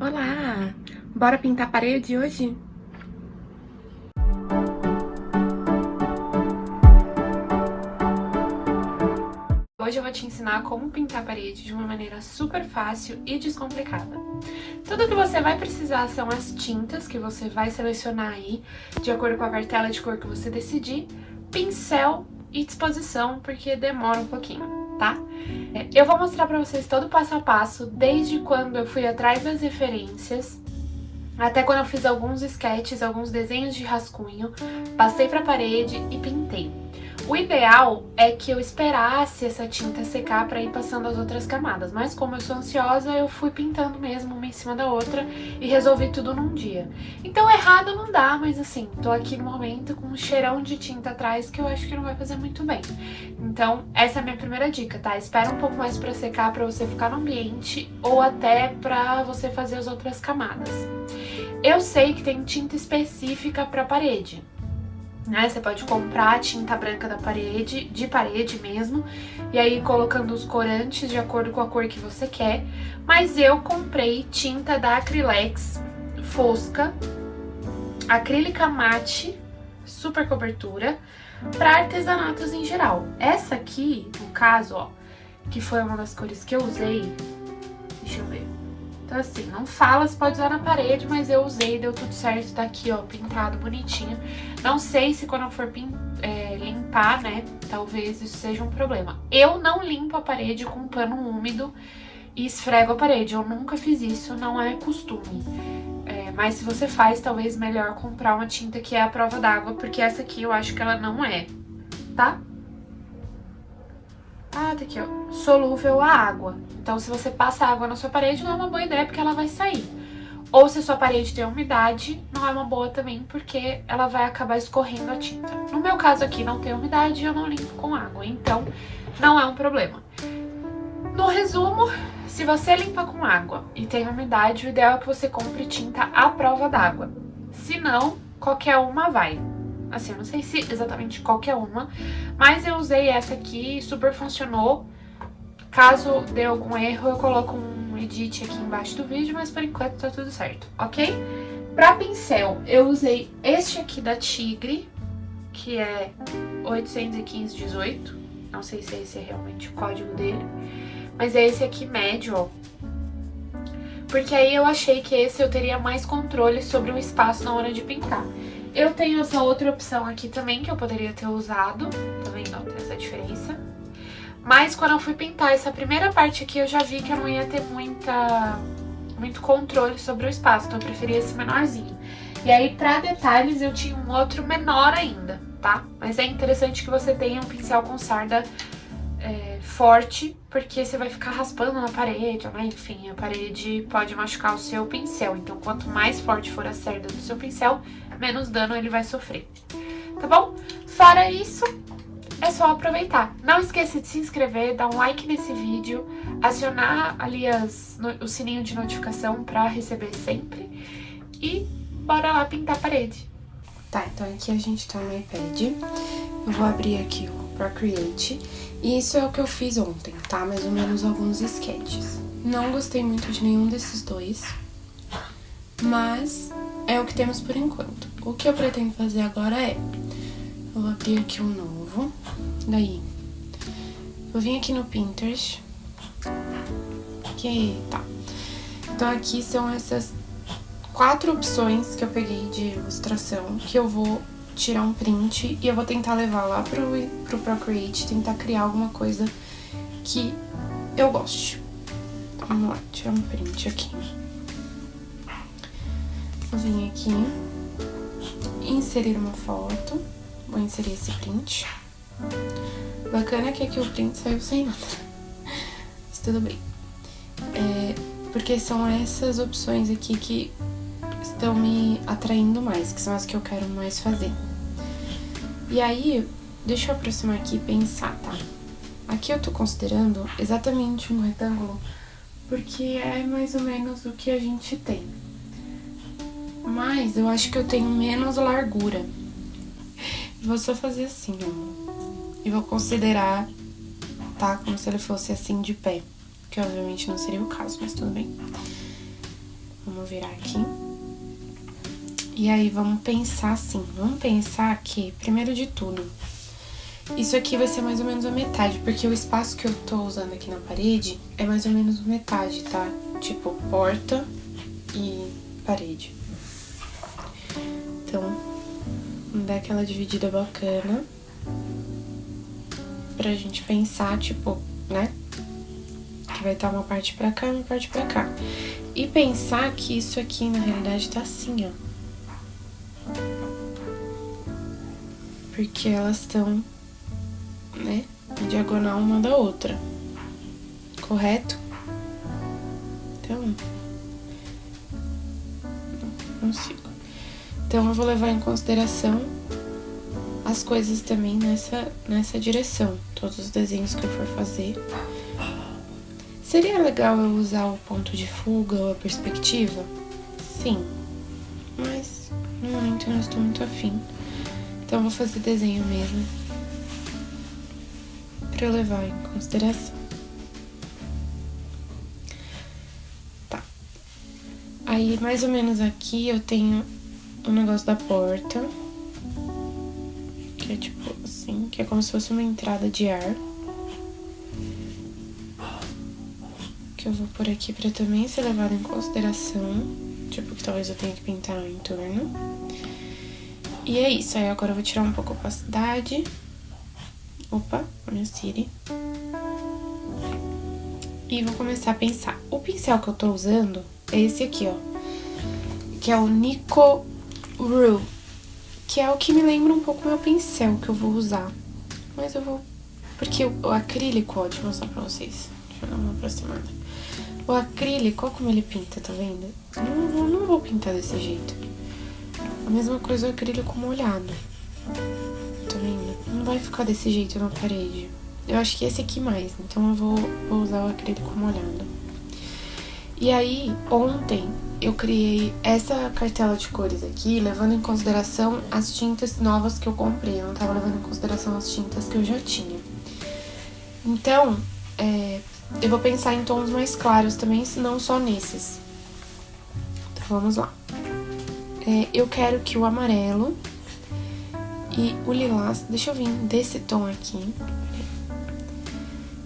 Olá! Bora pintar a parede hoje? Hoje eu vou te ensinar como pintar a parede de uma maneira super fácil e descomplicada. Tudo que você vai precisar são as tintas que você vai selecionar aí, de acordo com a cartela de cor que você decidir, pincel e disposição, porque demora um pouquinho, tá? Eu vou mostrar pra vocês todo o passo a passo, desde quando eu fui atrás das referências, até quando eu fiz alguns sketches, alguns desenhos de rascunho, passei pra parede e pintei. O ideal é que eu esperasse essa tinta secar para ir passando as outras camadas, mas como eu sou ansiosa, eu fui pintando mesmo uma em cima da outra e resolvi tudo num dia. Então errado não dá, mas assim, tô aqui no momento com um cheirão de tinta atrás que eu acho que não vai fazer muito bem. Então essa é a minha primeira dica, tá? Espera um pouco mais para secar para você ficar no ambiente ou até para você fazer as outras camadas. Eu sei que tem tinta específica para parede, né? Você pode comprar a tinta branca da parede, de parede mesmo, e aí colocando os corantes de acordo com a cor que você quer. Mas eu comprei tinta da Acrylex fosca, acrílica mate, super cobertura, para artesanatos em geral. Essa aqui, no caso, ó, que foi uma das cores que eu usei, deixa eu ver. Então assim, não fala se pode usar na parede, mas eu usei, deu tudo certo, tá aqui ó, pintado bonitinho. Não sei se quando eu for limpar, né, talvez isso seja um problema. Eu não limpo a parede com pano úmido e esfrego a parede, eu nunca fiz isso, não é costume. Mas se você faz, talvez melhor comprar uma tinta que é a prova d'água, porque essa aqui eu acho que ela não é, tá? Ah, tá aqui, ó, solúvel à água. Então, se você passa água na sua parede, não é uma boa ideia, porque ela vai sair. Ou se a sua parede tem umidade, não é uma boa também, porque ela vai acabar escorrendo a tinta. No meu caso aqui, não tem umidade e eu não limpo com água, então não é um problema. No resumo, se você limpa com água e tem umidade, o ideal é que você compre tinta à prova d'água. Se não, qualquer uma vai. Assim, eu não sei se exatamente qualquer uma, mas eu usei essa aqui e super funcionou. Caso dê algum erro, eu coloco um edit aqui embaixo do vídeo, mas por enquanto tá tudo certo, ok? Pra pincel, eu usei este aqui da Tigre, que é 815-18. Não sei se esse é realmente o código dele, mas é esse aqui médio, ó. Porque aí eu achei que esse eu teria mais controle sobre o espaço na hora de pintar. Eu tenho essa outra opção aqui também, que eu poderia ter usado. Tá vendo? Tem essa diferença. Mas quando eu fui pintar essa primeira parte aqui, eu já vi que eu não ia ter muito controle sobre o espaço. Então eu preferi esse menorzinho. E aí, pra detalhes, eu tinha um outro menor ainda, tá? Mas é interessante que você tenha um pincel com sarda forte, porque você vai ficar raspando na parede, né? Enfim, a parede pode machucar o seu pincel. Então, quanto mais forte for a cerda do seu pincel, menos dano ele vai sofrer. Tá bom? Fora isso, é só aproveitar. Não esqueça de se inscrever, dar um like nesse vídeo, acionar ali o sininho de notificação pra receber sempre. E bora lá pintar a parede. Tá, então aqui a gente tá no iPad. Eu vou abrir aqui o Procreate. E isso é o que eu fiz ontem, tá? Mais ou menos alguns sketches. Não gostei muito de nenhum desses dois, mas é o que temos por enquanto. O que eu pretendo fazer agora é... eu vou abrir aqui um novo. Daí, vou vir aqui no Pinterest. Tá. Então aqui são essas 4 opções que eu peguei de ilustração, que eu vou tirar um print e eu vou tentar levar lá pro Procreate, tentar criar alguma coisa que eu goste. Então, vamos lá, tirar um print aqui. Vou vir aqui, inserir uma foto, vou inserir esse print. Bacana que aqui o print saiu sem nada, mas tudo bem. Porque são essas opções aqui que estão me atraindo mais, que são as que eu quero mais fazer. E aí, deixa eu aproximar aqui e pensar, tá? Aqui eu tô considerando exatamente um retângulo, porque é mais ou menos o que a gente tem. Mas eu acho que eu tenho menos largura. Vou só fazer assim, ó. E vou considerar, tá? Como se ele fosse assim de pé. Que obviamente não seria o caso, mas tudo bem. Vamos Vamos virar aqui. E aí, vamos pensar assim. Vamos pensar que, primeiro de tudo, isso aqui vai ser mais ou menos a metade, porque o espaço que eu tô usando aqui na parede é mais ou menos metade, tá? Tipo, porta e parede. Então, dá aquela dividida bacana pra gente pensar, tipo, né? Que vai estar uma parte pra cá e uma parte pra cá. E pensar que isso aqui, na realidade, tá assim, ó. Porque elas estão, né, em diagonal uma da outra. Correto? Então, não consigo. Então, eu vou levar em consideração as coisas também nessa direção. Todos os desenhos que eu for fazer. Seria legal eu usar o ponto de fuga ou a perspectiva? Sim. Mas, no momento, eu não estou muito afim. Então, eu vou fazer desenho mesmo. Pra eu levar em consideração. Tá. Aí, mais ou menos aqui, eu tenho o negócio da porta. Que é tipo assim, que é como se fosse uma entrada de ar. Que eu vou por aqui pra também ser levado em consideração. Tipo, que talvez eu tenha que pintar o entorno. E é isso, aí agora eu vou tirar um pouco a opacidade. Opa, minha Siri. E vou começar a pensar. O pincel que eu tô usando é esse aqui, ó. Que é o Nico Rue. Que é o que me lembra um pouco o meu pincel que eu vou usar. Mas eu vou... Porque o acrílico, ó, deixa eu mostrar pra vocês. Deixa eu dar uma aproximada. O acrílico, ó como ele pinta, tá vendo? Não vou pintar desse jeito. A mesma coisa o acrílico molhado. Tá vendo? Não vai ficar desse jeito na parede. Eu acho que esse aqui mais, então eu vou usar o acrílico molhado. E aí, ontem eu criei essa cartela de cores aqui, levando em consideração as tintas novas que eu comprei. Eu não tava levando em consideração as tintas que eu já tinha. Então, eu vou pensar em tons mais claros também, não só nesses. Então, vamos lá. Eu quero que o amarelo e o lilás... Deixa eu vir desse tom aqui.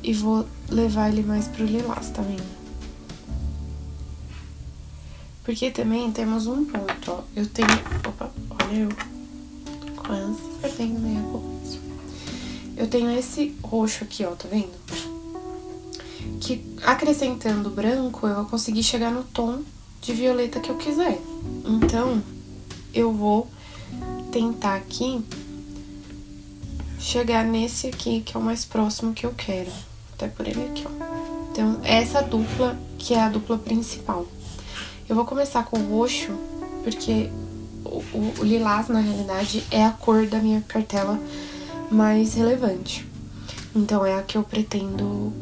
E vou levar ele mais pro lilás, tá vendo? Porque também temos um ponto, ó. Eu tenho... Opa, olha eu. Quase perdendo minha coisa. Eu tenho esse roxo aqui, ó, tá vendo? Que acrescentando branco, eu vou conseguir chegar no tom de violeta que eu quiser. Então, eu vou tentar aqui chegar nesse aqui, que é o mais próximo que eu quero. Até por ele aqui, ó. Então, essa dupla, que é a dupla principal. Eu vou começar com o roxo, porque o lilás, na realidade, é a cor da minha cartela mais relevante. Então, é a que eu pretendo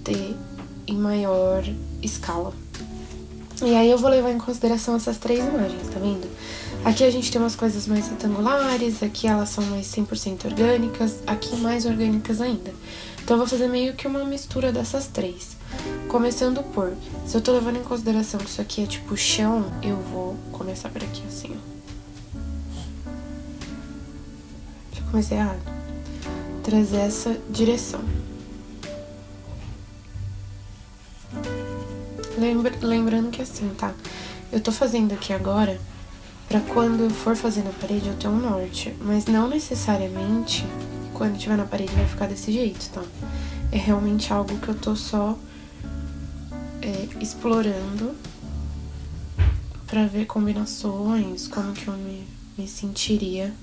ter em maior escala. E aí, eu vou levar em consideração essas três imagens, tá vendo? Aqui a gente tem umas coisas mais retangulares, aqui elas são mais 100% orgânicas, aqui mais orgânicas ainda. Então, eu vou fazer meio que uma mistura dessas três. Começando por, se eu tô levando em consideração que isso aqui é tipo chão, eu vou começar por aqui assim, ó. Já comecei errado. Trazer essa direção. Lembrando que assim, tá? Eu tô fazendo aqui agora pra quando eu for fazer na parede eu ter um norte. Mas não necessariamente quando tiver na parede vai ficar desse jeito, tá? É realmente algo que eu tô só explorando pra ver combinações, como que eu me sentiria.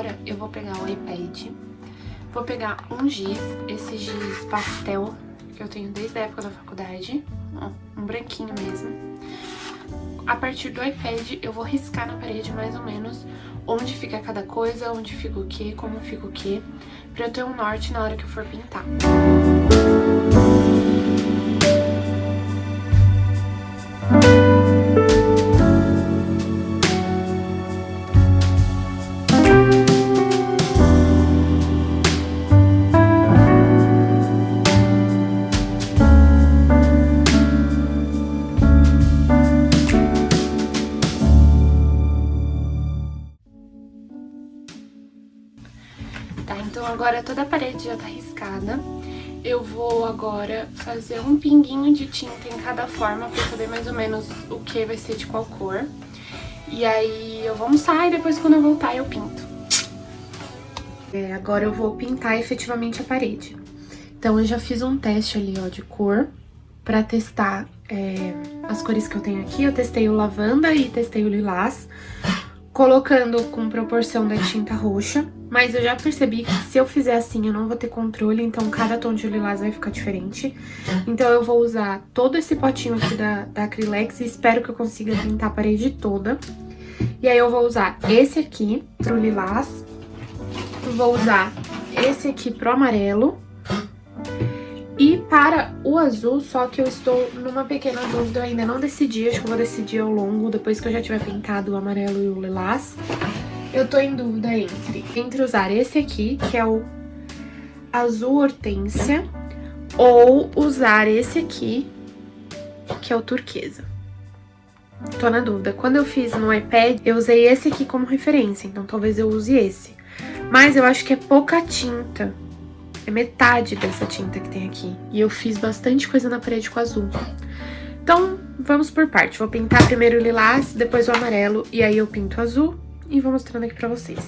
agora eu vou pegar o iPad, vou pegar um giz, esse giz pastel que eu tenho desde a época da faculdade, ó, um branquinho mesmo. A partir do iPad eu vou riscar na parede mais ou menos onde fica cada coisa, onde fica o que, como fica o que, pra eu ter um norte na hora que eu for pintar. Tá, então agora toda a parede já tá riscada. Eu vou agora fazer um pinguinho de tinta em cada forma pra saber mais ou menos o que vai ser de qual cor. E aí eu vou almoçar e depois quando eu voltar eu pinto. Agora eu vou pintar efetivamente a parede. Então eu já fiz um teste ali, ó, de cor pra testar as cores que eu tenho aqui. Eu testei o lavanda e testei o lilás, colocando com proporção da tinta roxa, mas eu já percebi que se eu fizer assim eu não vou ter controle, então cada tom de lilás vai ficar diferente. Então eu vou usar todo esse potinho aqui da Acrylex e espero que eu consiga pintar a parede toda. E aí eu vou usar esse aqui pro lilás, vou usar esse aqui pro amarelo e para o azul, só que eu estou numa pequena dúvida, eu ainda não decidi, acho que eu vou decidir ao longo, depois que eu já tiver pintado o amarelo e o lilás. Eu tô em dúvida entre usar esse aqui, que é o azul hortênsia, ou usar esse aqui, que é o turquesa. Tô na dúvida. Quando eu fiz no iPad, eu usei esse aqui como referência, então talvez eu use esse. Mas eu acho que é pouca tinta. É metade dessa tinta que tem aqui. E eu fiz bastante coisa na parede com azul. Então, vamos por parte. Vou pintar primeiro o lilás, depois o amarelo, e aí eu pinto o azul e vou mostrando aqui pra vocês.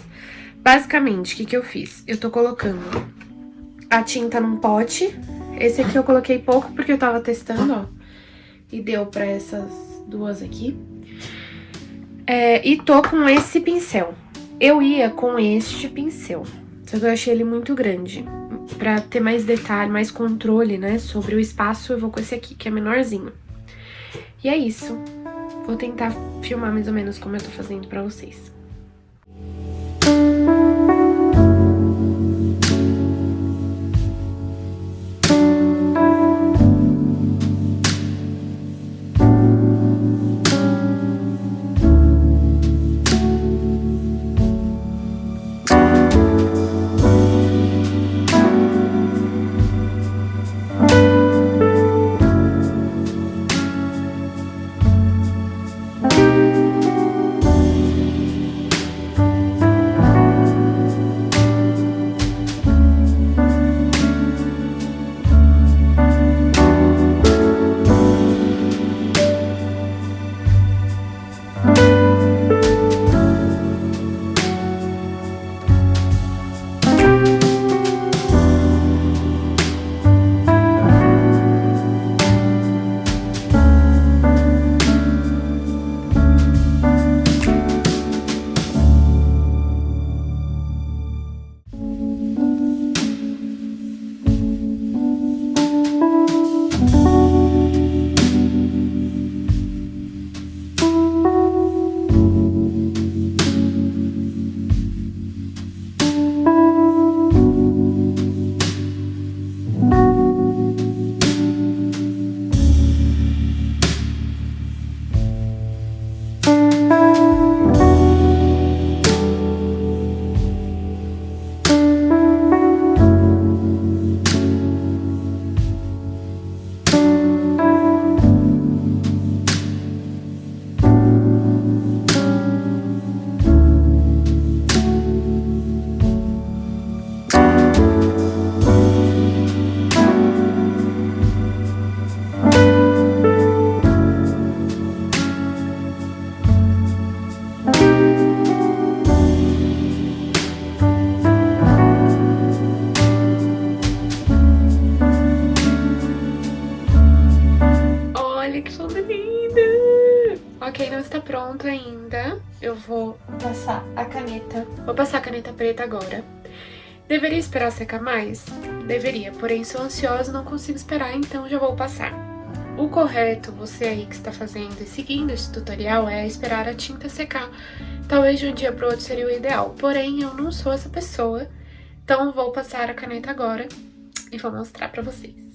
Basicamente, o que eu fiz? Eu tô colocando a tinta num pote. Esse aqui eu coloquei pouco porque eu tava testando, ó. E deu pra essas duas aqui. E tô com esse pincel. Eu ia com este pincel, só que eu achei ele muito grande. Pra ter mais detalhe, mais controle, né, sobre o espaço, eu vou com esse aqui, que é menorzinho. E é isso. Vou tentar filmar mais ou menos como eu tô fazendo pra vocês. pronto ainda. Eu vou passar a caneta. Vou passar a caneta preta agora. Deveria esperar secar mais? Deveria, porém sou ansiosa e não consigo esperar, então já vou passar. O correto, você aí que está fazendo e seguindo esse tutorial, é esperar a tinta secar. Talvez de um dia para o outro seria o ideal, porém eu não sou essa pessoa, então vou passar a caneta agora e vou mostrar para vocês.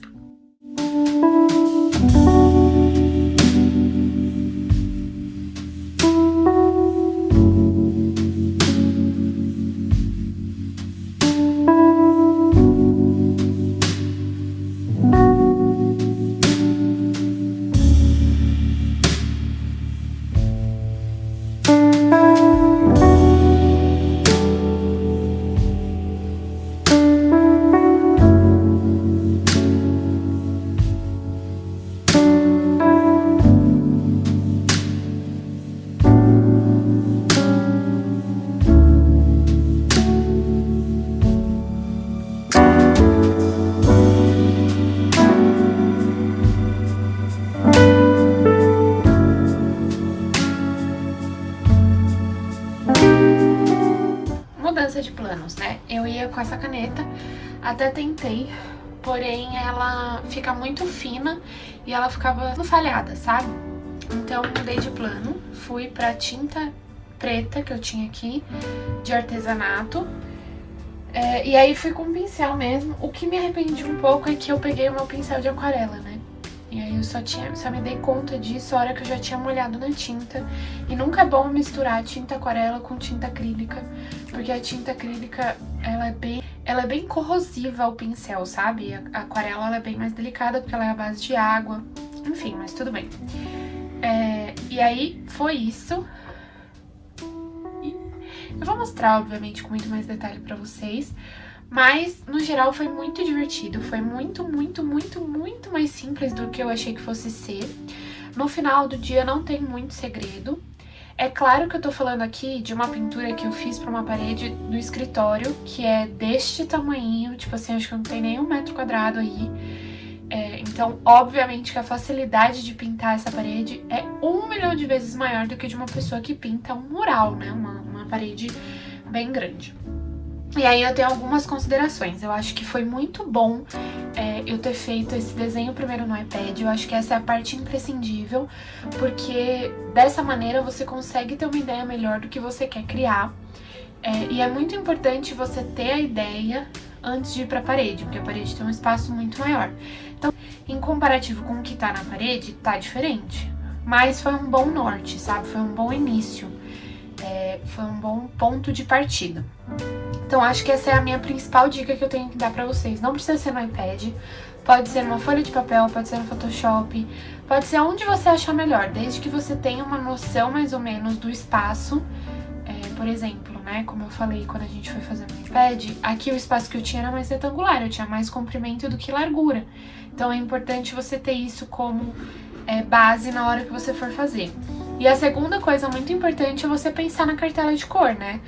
Mudança de planos, né? Eu ia com essa caneta, até tentei, porém ela fica muito fina e ela ficava falhada, sabe? Então mudei de plano, fui pra tinta preta que eu tinha aqui, de artesanato, e aí fui com pincel mesmo. O que me arrependi um pouco é que eu peguei o meu pincel de aquarela, né? E aí eu só me dei conta disso a hora que eu já tinha molhado na tinta. E nunca é bom misturar tinta aquarela com tinta acrílica, porque a tinta acrílica, ela é bem corrosiva ao pincel, sabe? A aquarela, ela é bem mais delicada, porque ela é à base de água. Enfim, mas tudo bem. E aí, foi isso. Eu vou mostrar, obviamente, com muito mais detalhe pra vocês. Mas, no geral, foi muito divertido. Foi muito mais simples do que eu achei que fosse ser. No final do dia, não tem muito segredo. É claro que eu tô falando aqui de uma pintura que eu fiz pra uma parede do escritório, que é deste tamanhinho, tipo assim, acho que não tem nem 1 metro quadrado aí. Então, obviamente que a facilidade de pintar essa parede é 1 milhão de vezes maior do que de uma pessoa que pinta um mural, né? Uma parede bem grande. E aí eu tenho algumas considerações. Eu acho que foi muito bom eu ter feito esse desenho primeiro no iPad. Eu acho que essa é a parte imprescindível, porque dessa maneira você consegue ter uma ideia melhor do que você quer criar. E é muito importante você ter a ideia antes de ir pra parede, porque a parede tem um espaço muito maior. Então, em comparativo com o que tá na parede, tá diferente. Mas foi um bom norte, sabe? Foi um bom início. Foi um bom ponto de partida. Então, acho que essa é a minha principal dica que eu tenho que dar pra vocês. Não precisa ser no iPad, pode ser numa folha de papel, pode ser no Photoshop, pode ser onde você achar melhor, desde que você tenha uma noção mais ou menos do espaço. Por exemplo, né, como eu falei quando a gente foi fazer no iPad, aqui o espaço que eu tinha era mais retangular, eu tinha mais comprimento do que largura. Então é importante você ter isso como base na hora que você for fazer. E a segunda coisa muito importante é você pensar na cartela de cor, né?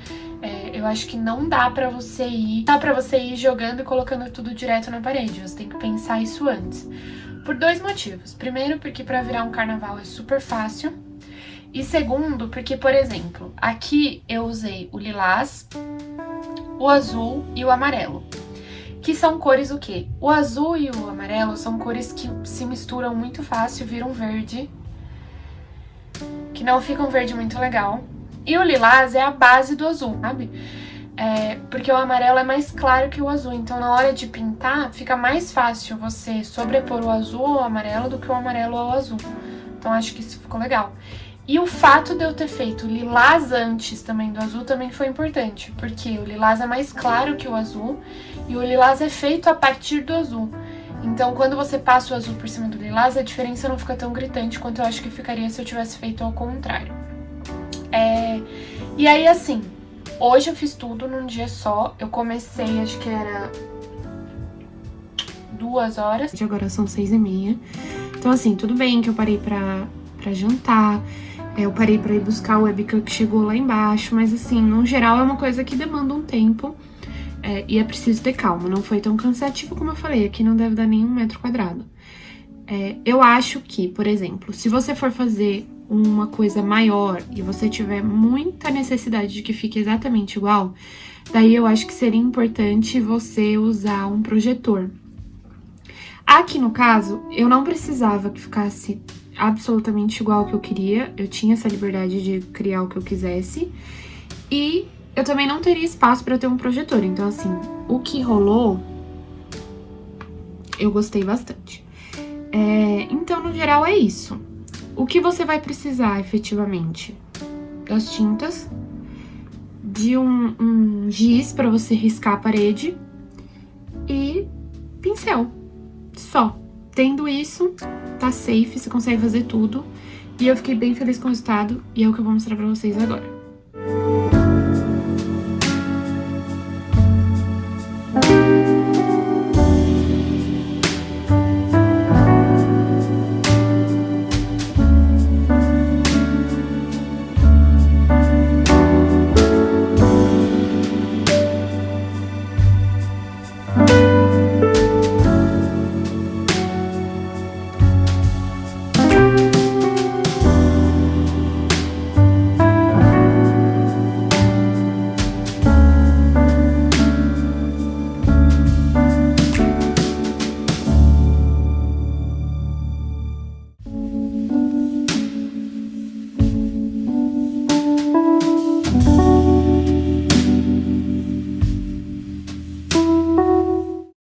Eu acho que não dá pra você ir jogando e colocando tudo direto na parede. Você tem que pensar isso antes. Por 2 motivos. Primeiro, porque pra virar um carnaval é super fácil. E segundo, porque, por exemplo, aqui eu usei o lilás, o azul e o amarelo. Que são cores o quê? O azul e o amarelo são cores que se misturam muito fácil, viram verde. Que não fica um verde muito legal. E o lilás é a base do azul, sabe? Porque o amarelo é mais claro que o azul. Então, na hora de pintar, fica mais fácil você sobrepor o azul ao amarelo do que o amarelo ao azul. Então, acho que isso ficou legal. E o fato de eu ter feito o lilás antes também do azul também foi importante. Porque o lilás é mais claro que o azul. E o lilás é feito a partir do azul. Então, quando você passa o azul por cima do lilás, a diferença não fica tão gritante quanto eu acho que ficaria se eu tivesse feito ao contrário. E aí, assim, hoje eu fiz tudo num dia só. Eu comecei, acho que era 2 horas. Agora são 6h30. Então, assim, tudo bem que eu parei pra jantar. Eu parei pra ir buscar o webcam que chegou lá embaixo. Mas, assim, no geral, é uma coisa que demanda um tempo. E é preciso ter calma. Não foi tão cansativo como eu falei. Aqui não deve dar nem 1 metro quadrado. Eu acho que, por exemplo, se você for fazer uma coisa maior e você tiver muita necessidade de que fique exatamente igual, daí eu acho que seria importante você usar um projetor. Aqui no caso, eu não precisava que ficasse absolutamente igual ao que eu queria, eu tinha essa liberdade de criar o que eu quisesse, e eu também não teria espaço para ter um projetor, então assim, o que rolou, eu gostei bastante. Então, no geral, é isso. O que você vai precisar, efetivamente? Das tintas, de um giz para você riscar a parede e pincel. Só. Tendo isso, tá safe, você consegue fazer tudo. E eu fiquei bem feliz com o resultado e é o que eu vou mostrar pra vocês agora.